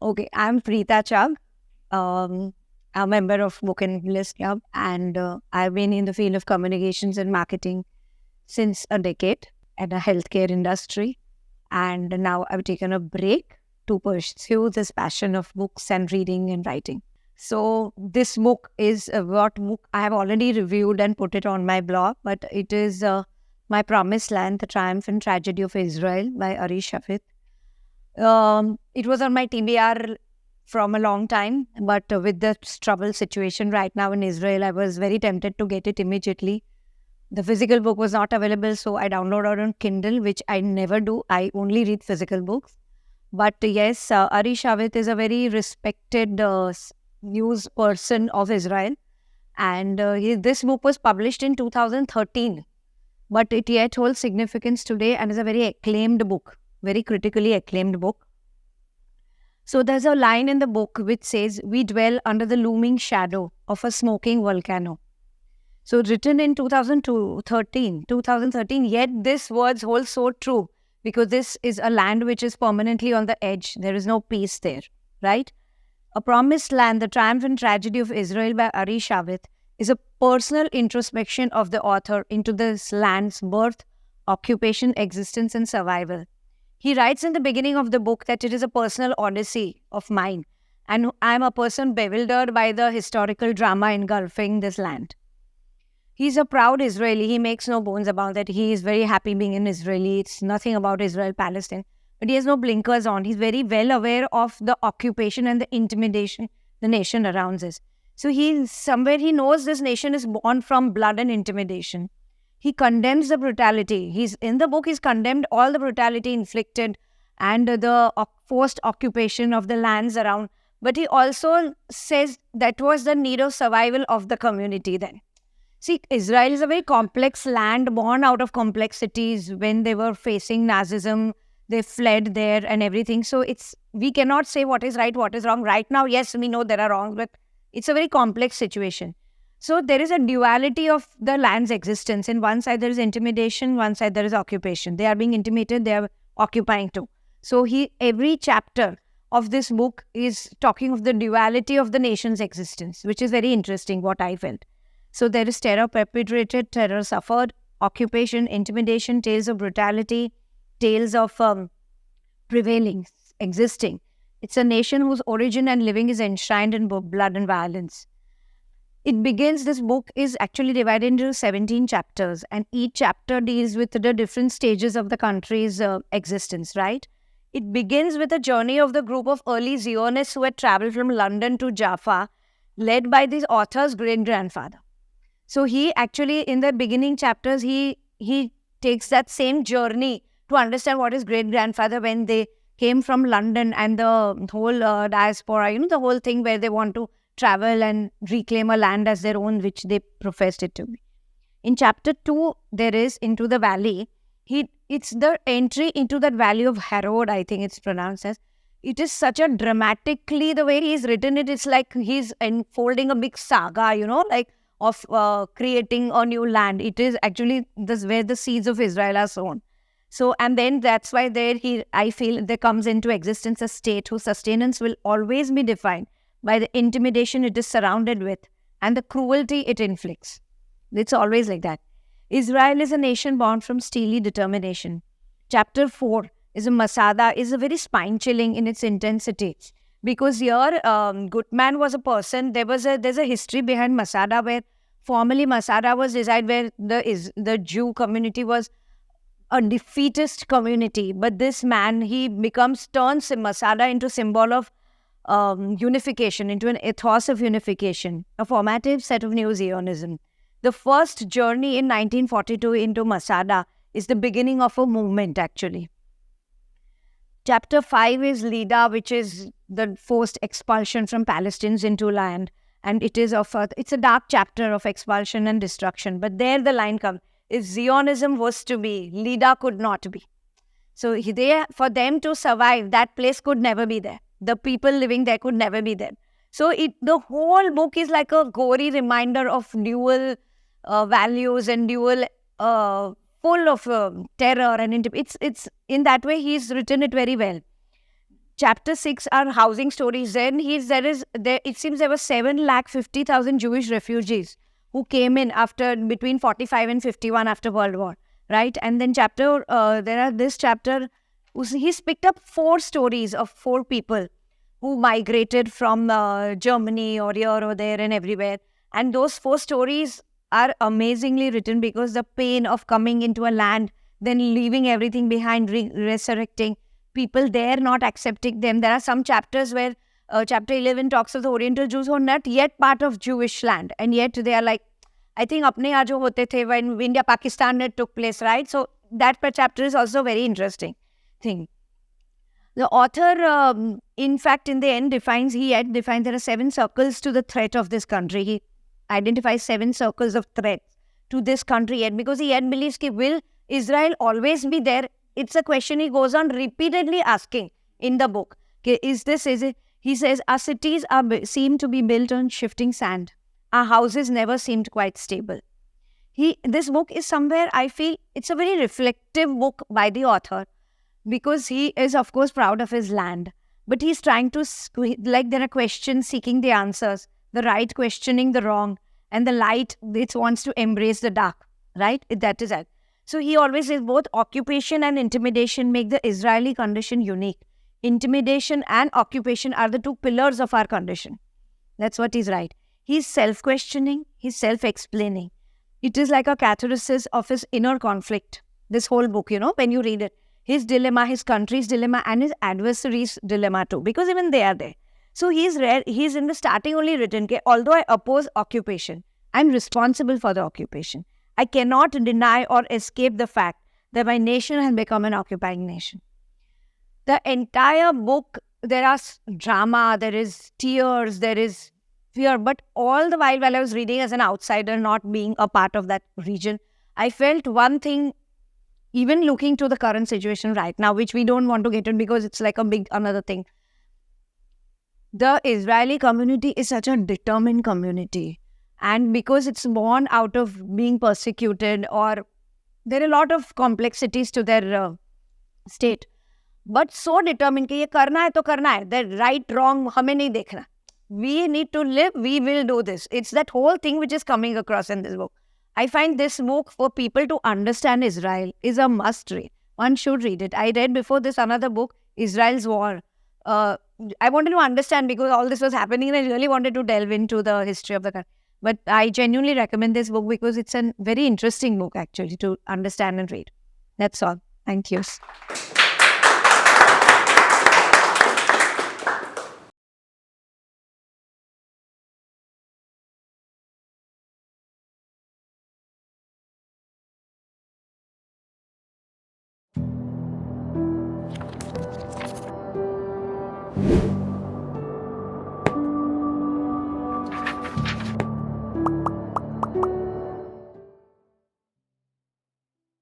Okay, I'm Prita Chag, a member of Book and List Club, and I've been in the field of communications and marketing since a decade at a healthcare industry. And now I've taken a break to pursue this passion of books and reading and writing. So this book is what book I have already reviewed and put it on my blog, but it is My Promised Land, The Triumph and Tragedy of Israel by Ari Shavit. It was on my TBR from a long time, but with the trouble situation right now in Israel, I was very tempted to get it immediately. The physical book was not available, so I downloaded on Kindle, which I never do. I only read physical books. But yes, Ari Shavit is a very respected news person of Israel. And this book was published in 2013, but it yet holds significance today and is a very acclaimed book, very critically acclaimed book. So there's a line in the book which says, "We dwell under the looming shadow of a smoking volcano." So written in 2013, yet this words hold so true because this is a land which is permanently on the edge. There is no peace there, right? A Promised Land, The Triumph and Tragedy of Israel by Ari Shavit is a personal introspection of the author into this land's birth, occupation, existence, and survival. He writes in the beginning of the book that it is a personal odyssey of mine, and I'm a person bewildered by the historical drama engulfing this land. He's a proud Israeli. He makes no bones about that. He is very happy being an Israeli. It's nothing about Israel, Palestine. But he has no blinkers on. He's very well aware of the occupation and the intimidation the nation around us. So he knows this nation is born from blood and intimidation. He condemns the brutality. In the book, he's condemned all the brutality inflicted and the forced occupation of the lands around. But he also says that was the need of survival of the community then. See, Israel is a very complex land born out of complexities. When they were facing Nazism, they fled there and everything. So we cannot say what is right, what is wrong. Right now, yes, we know there are wrongs, but it's a very complex situation. So there is a duality of the land's existence. In one side, there is intimidation. One side, there is occupation. They are being intimidated. They are occupying too. So every chapter of this book is talking of the duality of the nation's existence, which is very interesting, what I felt. So there is terror perpetrated, terror suffered, occupation, intimidation, tales of brutality, tales of prevailing, existing. It's a nation whose origin and living is enshrined in blood and violence. This book is actually divided into 17 chapters, and each chapter deals with the different stages of the country's existence, right? It begins with a journey of the group of early Zionists who had traveled from London to Jaffa, led by this author's great-grandfather. So he actually, in the beginning chapters, he takes that same journey to understand what his great-grandfather, when they came from London and the whole diaspora, the whole thing where they want to travel and reclaim a land as their own, which they professed it to be. In chapter 2, there is Into the Valley. It's the entry into that valley of Harod, I think it's pronounced as. It is such a dramatically, the way he's written it, it's like he's unfolding a big saga, like of creating a new land. It is actually this where the seeds of Israel are sown. So, and then that's why I feel there comes into existence a state whose sustenance will always be defined by the intimidation it is surrounded with and the cruelty it inflicts. It's always like that. Israel is a nation born from steely determination. Chapter 4 is a very spine-chilling in its intensity. Because here, Gutman was a person, there's a history behind Masada, where formerly Masada was designed where the Jew community was a defeatist community. But this man, he turns Masada into symbol of unification, into an ethos of unification, a formative set of New Zionism. The first journey in 1942 into Masada is the beginning of a movement, actually. Chapter 5 is Lida, which is the forced expulsion from Palestinians into land. And it's a dark chapter of expulsion and destruction. But there the line comes, if Zionism was to be, Lida could not be. So for them to survive, that place could never be there. The people living there could never be there. So the whole book is like a gory reminder of dual values and dual full of terror and it's in that way he's written it very well. Chapter 6 are housing stories. Then it seems there were 750,000 Jewish refugees who came in after between 45 and 51 after World War, right? And then this chapter, he's picked up 4 stories of 4 people who migrated from Germany or here or there and everywhere. And those 4 stories are amazingly written because the pain of coming into a land, then leaving everything behind, resurrecting, people there not accepting them. There are some chapters where chapter 11 talks of the Oriental Jews who are not yet part of Jewish land. And yet they are like, I think apne yahan jo hote the when India-Pakistan took place, right? So that chapter is also very interesting thing. The author, in fact, in the end defines there are 7 circles to the threat of this country. He identifies 7 circles of threat to this country yet, because he yet believes that will Israel always be there? It's a question he goes on repeatedly asking in the book. Is it? He says, our cities seem to be built on shifting sand. Our houses never seemed quite stable. This book is somewhere, I feel, it's a very reflective book by the author, because he is, of course, proud of his land. But he's trying to, there are questions seeking the answers, the right questioning the wrong, and the light, it wants to embrace the dark, right? That is it. So he always says both occupation and intimidation make the Israeli condition unique. Intimidation and occupation are the 2 pillars of our condition. That's what he's right. He's self-questioning, he's self-explaining. It is like a catharsis of his inner conflict. This whole book, when you read it, his dilemma, his country's dilemma, and his adversary's dilemma too, because even they are there. So he's in the starting only written, although I oppose occupation, I'm responsible for the occupation. I cannot deny or escape the fact that my nation has become an occupying nation. The entire book, there are drama, there is tears, there is fear, but all the while I was reading as an outsider, not being a part of that region, I felt one thing, even looking to the current situation right now, which we don't want to get in because it's like a big another thing. The Israeli community is such a determined community. And because it's born out of being persecuted, or there are a lot of complexities to their state, but so determined कि ये करना है तो करना है. The right, wrong, हमें नहीं देखना. We need to live, we will do this. It's that whole thing which is coming across in this book. I find this book, for people to understand Israel, is a must read. One should read it. I read before this another book, Israel's War. I wanted to understand because all this was happening and I really wanted to delve into the history of the country. But I genuinely recommend this book because it's a very interesting book actually to understand and read. That's all. Thank you.